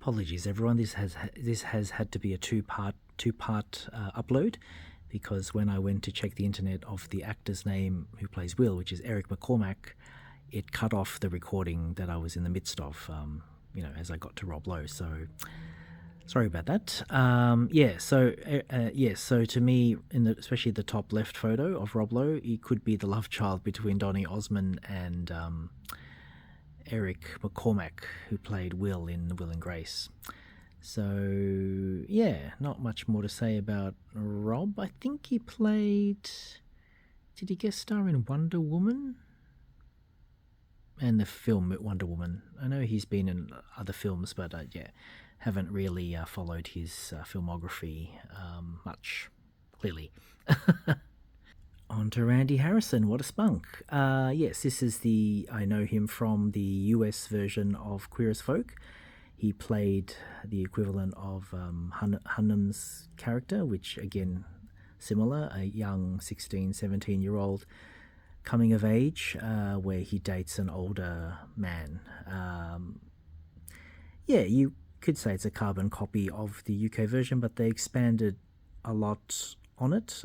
Apologies, everyone. This has had to be a two-part upload, because when I went to check the internet of the actor's name who plays Will, which is Eric McCormack, it cut off the recording that I was in the midst of. As I got to Rob Lowe. So sorry about that. So to me, especially the top left photo of Rob Lowe, he could be the love child between Donny Osmond and Eric McCormack, who played Will in Will and Grace. So, yeah, not much more to say about Rob. I think he played... Did he guest star in Wonder Woman? And the film Wonder Woman. I know he's been in other films, but haven't really followed his filmography much, clearly. On to Randy Harrison. What a spunk. Yes, this is I know him from the US version of Queer as Folk. He played the equivalent of Hunnam's character, which, again, similar, a young 16, 17-year-old coming of age, where he dates an older man. You could say it's a carbon copy of the UK version, but they expanded a lot on it.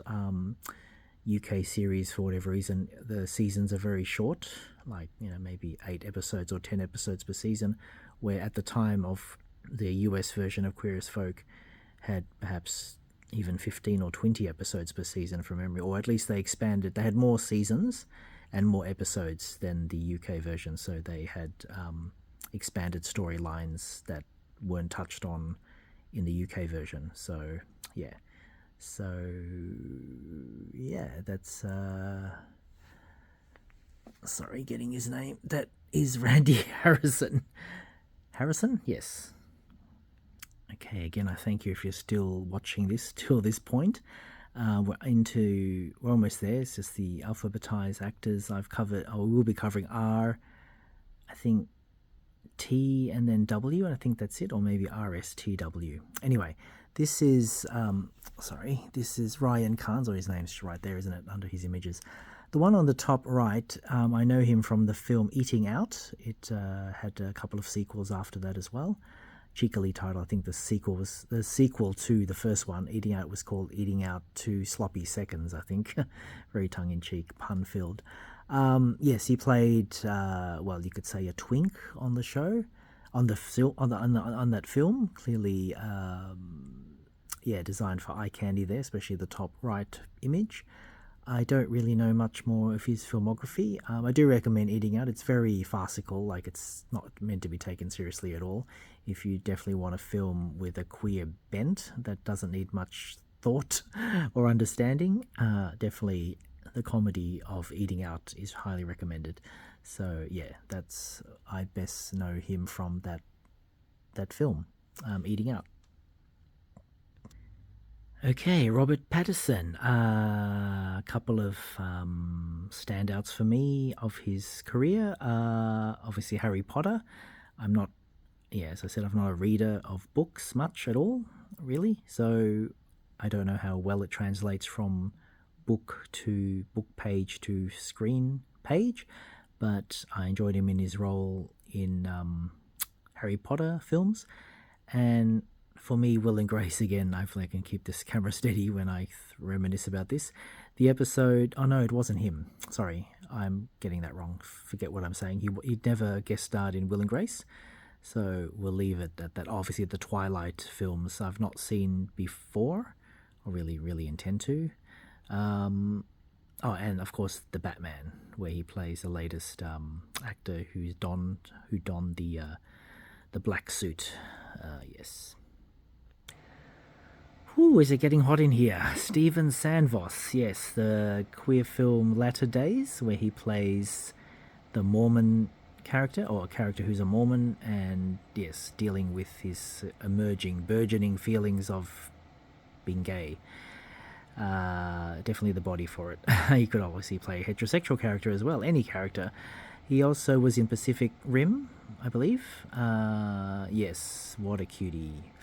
UK series, for whatever reason, the seasons are very short, like, maybe 8 episodes or 10 episodes per season, where at the time of the US version of Queer as Folk had perhaps even 15 or 20 episodes per season from memory, or at least they expanded. They had more seasons and more episodes than the UK version, so they had expanded storylines that weren't touched on in the UK version. So, yeah. That's sorry, getting his name. That is Randy Harrison. Harrison? Yes. Okay, again, I thank you if you're still watching this till this point. We're almost there. It's just the alphabetized actors I've covered. We'll be covering R, I think T, and then W, and I think that's it, or maybe RSTW. Anyway, this is Ryan Carnes, or his name's right there, isn't it, under his images. The one on the top right, I know him from the film Eating Out. It had a couple of sequels after that as well. Cheekily titled, I think the sequel to the first one, Eating Out, was called Eating Out 2 Sloppy Seconds, I think. Very tongue-in-cheek, pun-filled. Yes, he played, you could say a twink on the show, on that film. Clearly, designed for eye candy there, especially the top right image. I don't really know much more of his filmography. I do recommend Eating Out. It's very farcical, like it's not meant to be taken seriously at all. If you definitely want a film with a queer bent that doesn't need much thought or understanding, definitely the comedy of Eating Out is highly recommended. So yeah, I best know him from that film, Eating Out. Okay, Robert Pattinson. A couple of standouts for me of his career. Obviously, Harry Potter. As I said, I'm not a reader of books much at all, really. So I don't know how well it translates from book page to screen page. But I enjoyed him in his role in Harry Potter films. And for me, Will and Grace, again, hopefully I can keep this camera steady when I reminisce about this. The episode... Oh, no, it wasn't him. Sorry, I'm getting that wrong. Forget what I'm saying. He never guest starred in Will and Grace, so we'll leave it at that. Obviously, the Twilight films I've not seen before, or really, really intend to. And, of course, The Batman, where he plays the latest actor who donned the black suit. Yes. Ooh, is it getting hot in here? Stephen Sandvoss, yes, the queer film Latter Days, where he plays the Mormon character, or a character who's a Mormon, and yes, dealing with his burgeoning feelings of being gay. Definitely the body for it. He could obviously play a heterosexual character as well, any character. He also was in Pacific Rim, I believe. Yes, what a cutie.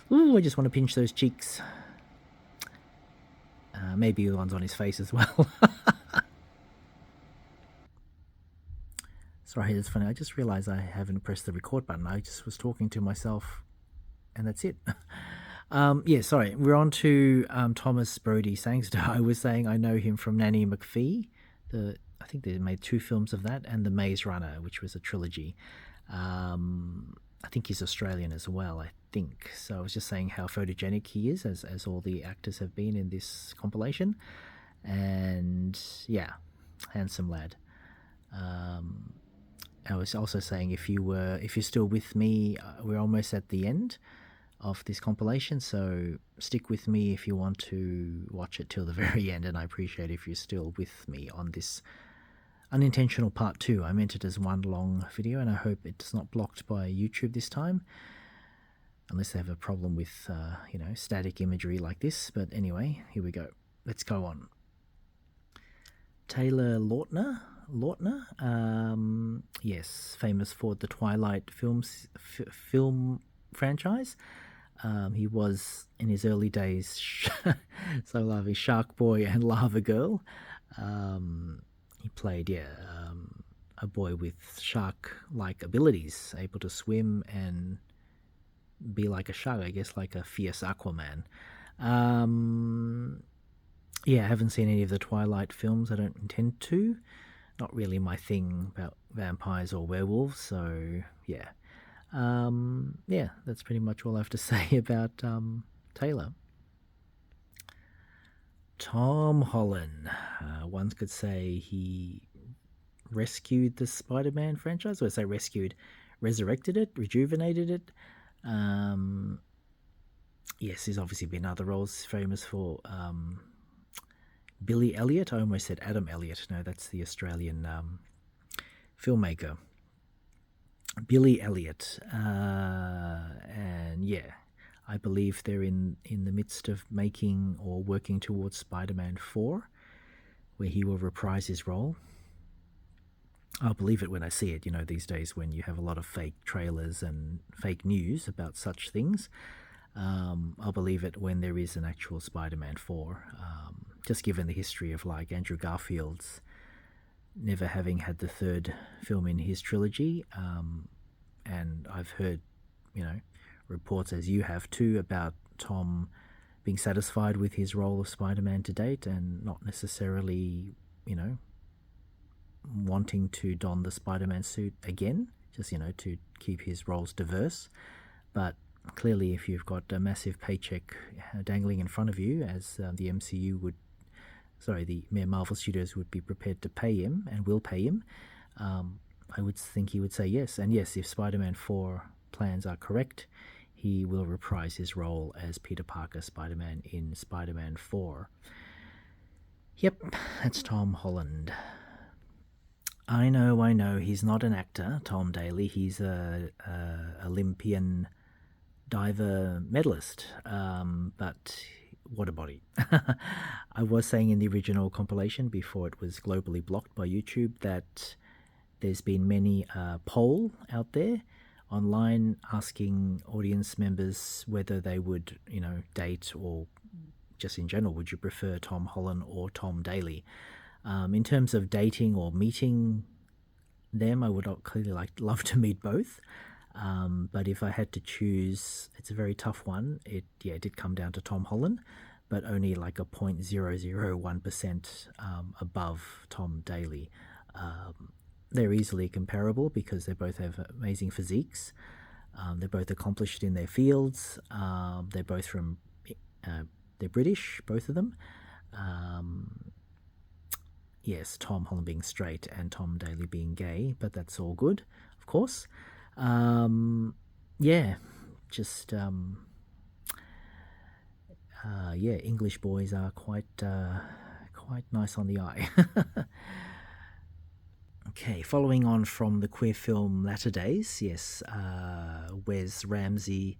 Ooh, I just want to pinch those cheeks. Maybe the ones on his face as well. Sorry, it's funny. I just realized I haven't pressed the record button. I just was talking to myself, and that's it. Yeah, sorry. We're on to Thomas Brodie Sangster. I was saying I know him from Nanny McPhee. I think they made 2 films of that, and The Maze Runner, which was a trilogy. I think he's Australian as well, I think. So I was just saying how photogenic he is, as all the actors have been in this compilation. And yeah, handsome lad. I was also saying if you're still with me, we're almost at the end of this compilation, so stick with me if you want to watch it till the very end, and I appreciate if you're still with me on this unintentional part 2. I meant it as one long video, and I hope it's not blocked by YouTube this time, unless they have a problem with static imagery like this. But anyway, here we go. Let's go on. Taylor Lautner, yes, famous for the Twilight film franchise. He was in his early days so lovely Shark Boy and Lava Girl. He played a boy with shark-like abilities, able to swim and be like a shark, I guess, like a fierce Aquaman. Yeah, I haven't seen any of the Twilight films. I don't intend to. Not really my thing about vampires or werewolves, so yeah. Yeah, that's pretty much all I have to say about Taylor. Tom Holland. One could say he rescued the Spider-Man franchise, or say rescued, resurrected it, rejuvenated it. Yes, he's obviously been in other roles, famous for Billy Elliot. I almost said Adam Elliot. No, that's the Australian filmmaker. Billy Elliot. And yeah, I believe they're in the midst of making or working towards Spider-Man 4, where he will reprise his role. I'll believe it when I see it. You know, these days when you have a lot of fake trailers and fake news about such things, I'll believe it when there is an actual Spider-Man 4. Just given the history of like Andrew Garfield's never having had the 3rd film in his trilogy, and I've heard, reports, as you have too, about Tom being satisfied with his role of Spider-Man to date and not necessarily, wanting to don the Spider-Man suit again, just, to keep his roles diverse. But clearly, if you've got a massive paycheck dangling in front of you, as the MCU would, the Marvel Studios would be prepared to pay him and will pay him, I would think he would say yes. And yes, if Spider-Man 4 plans are correct, he will reprise his role as Peter Parker Spider-Man in Spider-Man 4. Yep, that's Tom Holland. I know, he's not an actor, Tom Daley. He's a Olympian diver medalist, but what a body. I was saying in the original compilation, before it was globally blocked by YouTube, that there's been many poll out there online asking audience members whether they would, date, or just in general, would you prefer Tom Holland or Tom Daley? In terms of dating or meeting them, I would clearly love to meet both. But if I had to choose, it's a very tough one. It did come down to Tom Holland, but only like a 0.001% above Tom Daley. They're easily comparable because they both have amazing physiques. They're both accomplished in their fields. They're both they're British, both of them. Yes, Tom Holland being straight and Tom Daley being gay, but that's all good, of course. English boys are quite nice on the eye. Okay, following on from the queer film Latter Days, yes, Wes Ramsey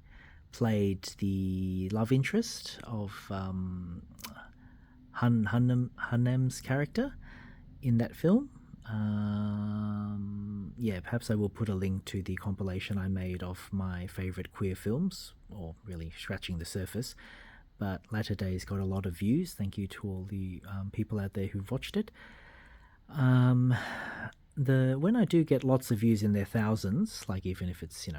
played the love interest of Hunnam's character in that film. Perhaps I will put a link to the compilation I made of my favourite queer films, or really scratching the surface. But Latter Days got a lot of views. Thank you to all the people out there who've watched it. the when I do get lots of views in their thousands, like even if it's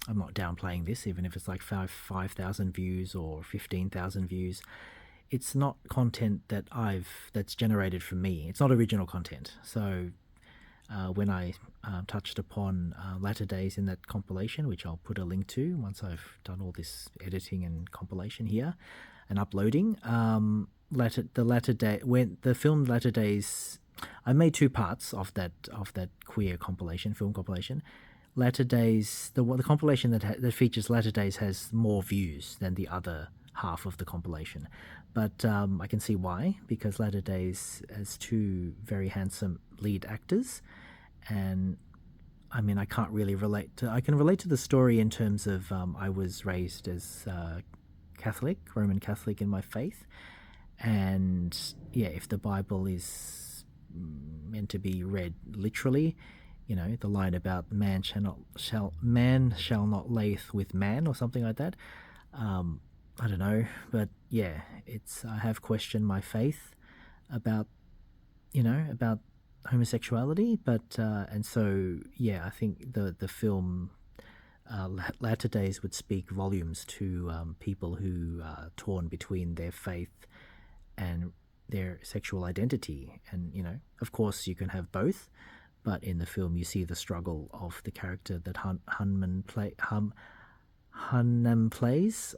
I'm not downplaying this, even if it's like 5,000 views or 15,000 views, it's not content that's generated from me. It's not original content. So when I touched upon Latter Days in that compilation, which I'll put a link to once I've done all this editing and compilation here and uploading. When the film Latter Days, I made two parts of that queer compilation, film compilation. Latter Days, the compilation that features Latter Days has more views than the other half of the compilation, but I can see why, because Latter Days has two very handsome lead actors, and I mean I can't really relate to. I can relate to the story in terms of I was raised as Catholic, Roman Catholic in my faith, and yeah, if the Bible is meant to be read literally, the line about man shall not lathe with man or something like that. I don't know, but yeah, I have questioned my faith about about homosexuality, but and so yeah, I think the film Latter Days would speak volumes to people who are torn between their faith and their sexual identity, and of course, you can have both. But in the film, you see the struggle of the character that Hunnam plays,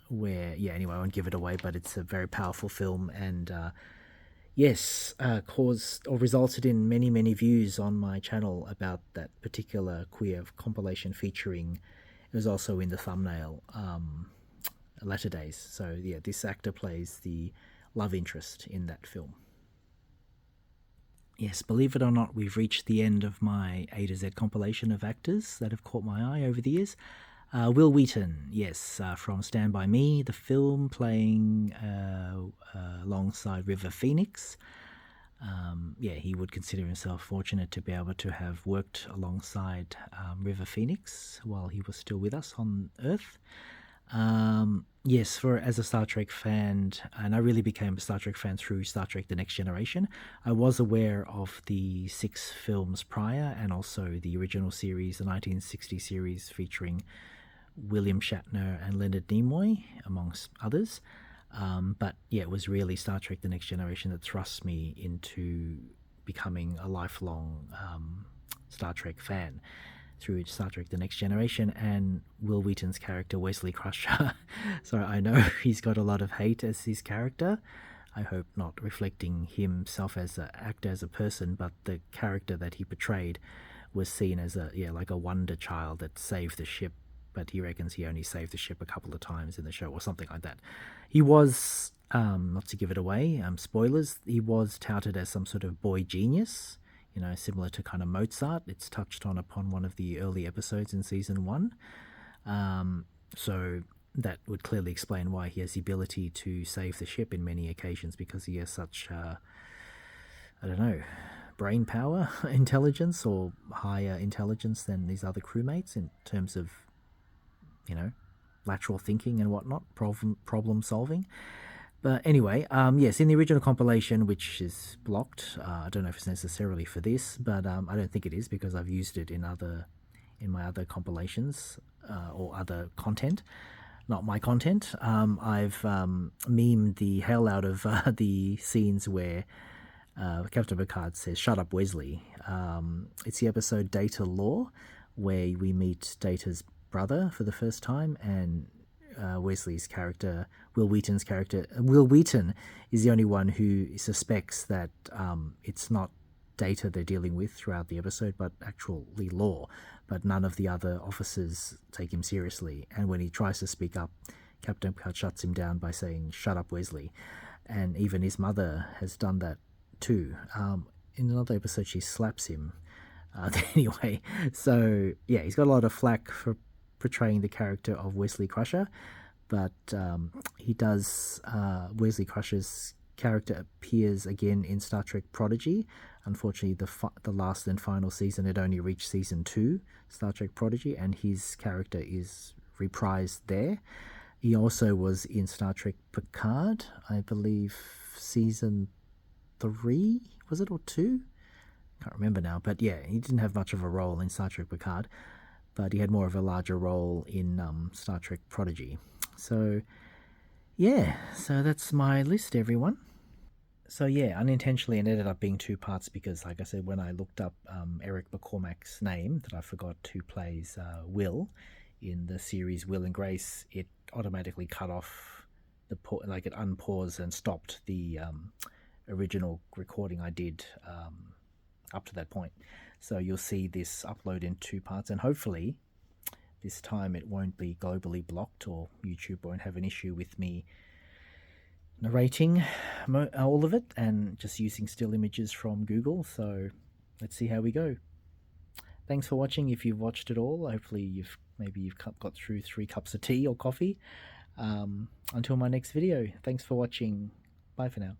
where, yeah, anyway, I won't give it away, but it's a very powerful film, and yes, caused or resulted in many, many views on my channel about that particular queer compilation featuring, it was also in the thumbnail, Latter Days. So, yeah, this actor plays the love interest in that film. Yes, believe it or not, we've reached the end of my A to Z compilation of actors that have caught my eye over the years. Wil Wheaton, yes, from Stand By Me, the film, playing alongside River Phoenix. Yeah, he would consider himself fortunate to be able to have worked alongside River Phoenix while he was still with us on Earth. Yes, as a Star Trek fan, and I really became a Star Trek fan through Star Trek The Next Generation. I was aware of the 6 films prior, and also the original series, the 1960 series featuring William Shatner and Leonard Nimoy, amongst others. But yeah, it was really Star Trek The Next Generation that thrust me into becoming a lifelong Star Trek fan, through Star Trek The Next Generation and Wil Wheaton's character Wesley Crusher. So I know he's got a lot of hate as his character. I hope not reflecting himself as an actor, as a person, but the character that he portrayed was seen as like a wonder child that saved the ship, but he reckons he only saved the ship a couple of times in the show or something like that. He was, not to give it away, spoilers, he was touted as some sort of boy genius, similar to kind of Mozart. It's touched upon one of the early episodes in season 1. So that would clearly explain why he has the ability to save the ship in many occasions, because he has such, I don't know, brain power, intelligence, or higher intelligence than these other crewmates in terms of, lateral thinking and whatnot, problem solving. But anyway, yes, in the original compilation, which is blocked, I don't know if it's necessarily for this, but I don't think it is, because I've used it in my other compilations or other content, not my content. I've memed the hell out of the scenes where Captain Picard says, "Shut up, Wesley." It's the episode Data Law, where we meet Data's brother for the first time, and Wesley's character, Wil Wheaton's character, Wil Wheaton is the only one who suspects that it's not Data they're dealing with throughout the episode, but actually Law. But none of the other officers take him seriously. And when he tries to speak up, Captain Picard shuts him down by saying, "Shut up, Wesley." And even his mother has done that too. In another episode, she slaps him. Anyway, so yeah, he's got a lot of flack for portraying the character of Wesley Crusher, but he does. Wesley Crusher's character appears again in Star Trek Prodigy. Unfortunately, the last and final season, it only reached season 2, Star Trek Prodigy, and his character is reprised there. He also was in Star Trek Picard, I believe, season 3, was it, or 2? Can't remember now, but yeah, he didn't have much of a role in Star Trek Picard, but he had more of a larger role in Star Trek Prodigy. So yeah, so that's my list, everyone. So yeah, unintentionally it ended up being two parts because, like I said, when I looked up Eric McCormack's name, that I forgot who plays Will in the series Will and Grace, it automatically cut off like it unpaused and stopped the original recording I did up to that point. So you'll see this upload in two parts, and hopefully this time it won't be globally blocked, or YouTube won't have an issue with me narrating all of it and just using still images from Google. So let's see how we go. Thanks for watching. If you've watched it all, hopefully you've got through 3 cups of tea or coffee. Until my next video, thanks for watching. Bye for now.